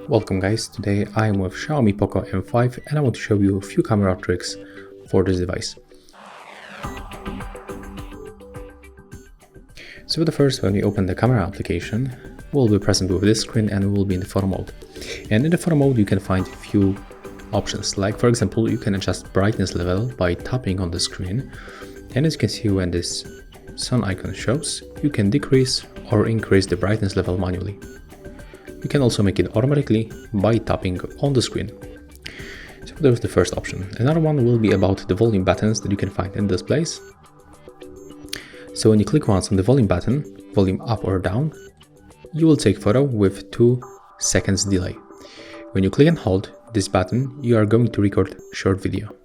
Welcome guys, today I am with Xiaomi POCO M5 and I want to show you a few camera tricks for this device. So the first, when we open the camera application, we'll be present with this screen and we'll be in the photo mode. And in the photo mode you can find a few options, like for example you can adjust brightness level by tapping on the screen, and as you can see when this sun icon shows, you can decrease or increase the brightness level manually. You can also make it automatically by tapping on the screen. So that was the first option. Another one will be about the volume buttons that you can find in this place. So when you click once on the volume button, volume up or down, you will take photo with 2 seconds delay. When you click and hold this button, you are going to record short video.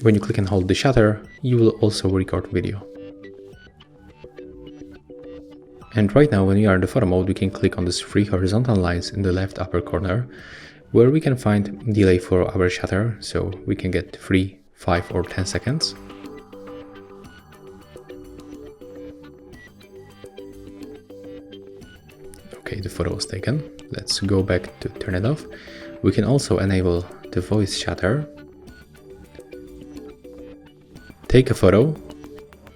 When you click and hold the shutter, you will also record video. And right now, when we are in the photo mode, we can click on these 3 horizontal lines in the left upper corner, where we can find delay for our shutter, so we can get 3, 5 or 10 seconds. Okay, the photo was taken. Let's go back to turn it off. We can also enable the voice shutter. Take a photo.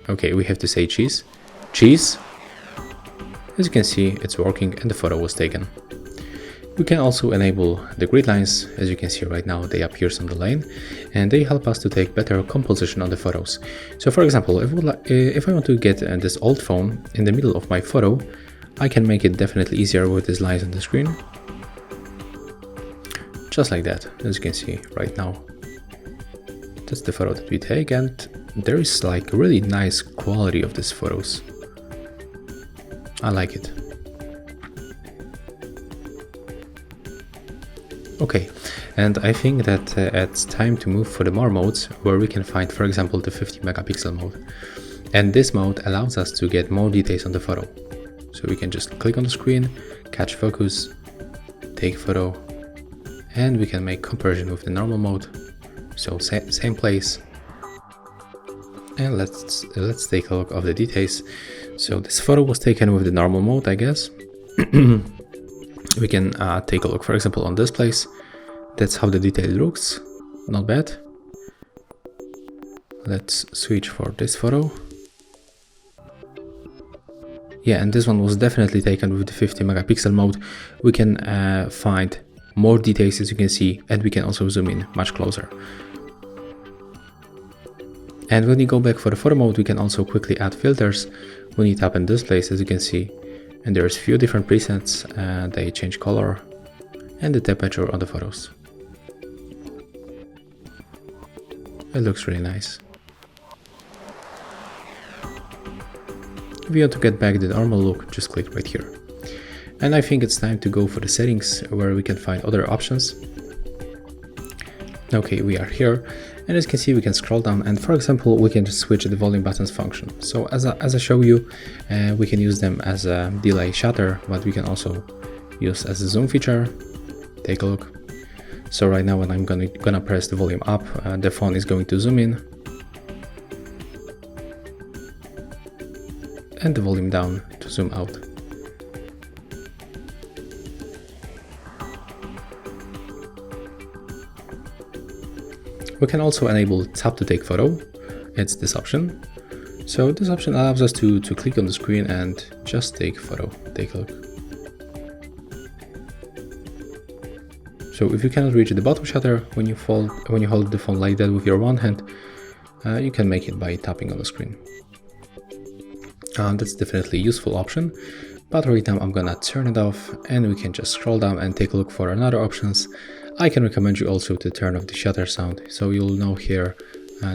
Okay, we have to say cheese. Cheese. As you can see, it's working and the photo was taken. We can also enable the grid lines. As you can see right now, they appear on the lane and they help us to take better composition on the photos. So for example, if I want to get this old phone in the middle of my photo, I can make it definitely easier with these lines on the screen. Just like that, as you can see right now. That's the photo that we take, and there is like really nice quality of these photos. I like it. Okay, and I think that it's time to move for the more modes, where we can find, for example, the 50 megapixel mode. And this mode allows us to get more details on the photo. So we can just click on the screen, catch focus, take photo, and we can make comparison with the normal mode. So same place. And let's take a look of the details. So this photo was taken with the normal mode, I guess. We can take a look, for example, on this place. That's how the detail looks. Not bad. Let's switch for this photo. Yeah, and this one was definitely taken with the 50 megapixel mode. We can find more details, as you can see, and we can also zoom in much closer. And when you go back for the photo mode, we can also quickly add filters. When you tap in this place, as you can see, and there's few different presets, they change color and the temperature on the photos. It looks really nice. If you want to get back the normal look, just click right here. And I think it's time to go for the settings, where we can find other options. Okay, we are here, and as you can see, we can scroll down, and for example, we can just switch the volume buttons function. So as I show you, we can use them as a delay shutter, but we can also use as a zoom feature. Take a look. So right now, when I'm gonna press the volume up, the phone is going to zoom in, and the volume down to zoom out. We can also enable tap to take photo. It's this option. So this option allows us to click on the screen and just take photo. Take a look. So if you cannot reach the bottom shutter when you hold the phone like that with your one hand, you can make it by tapping on the screen. That's definitely a useful option, but right now I'm gonna turn it off, and we can just scroll down and take a look for another options. I can recommend you also to turn off the shutter sound, so you'll now hear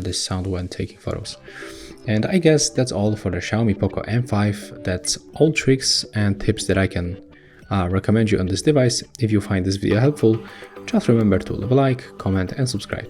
this sound when taking photos. And I guess that's all for the Xiaomi POCO M5. That's all tricks and tips that I can recommend you on this device. If you find this video helpful, just remember to leave a like, comment and subscribe.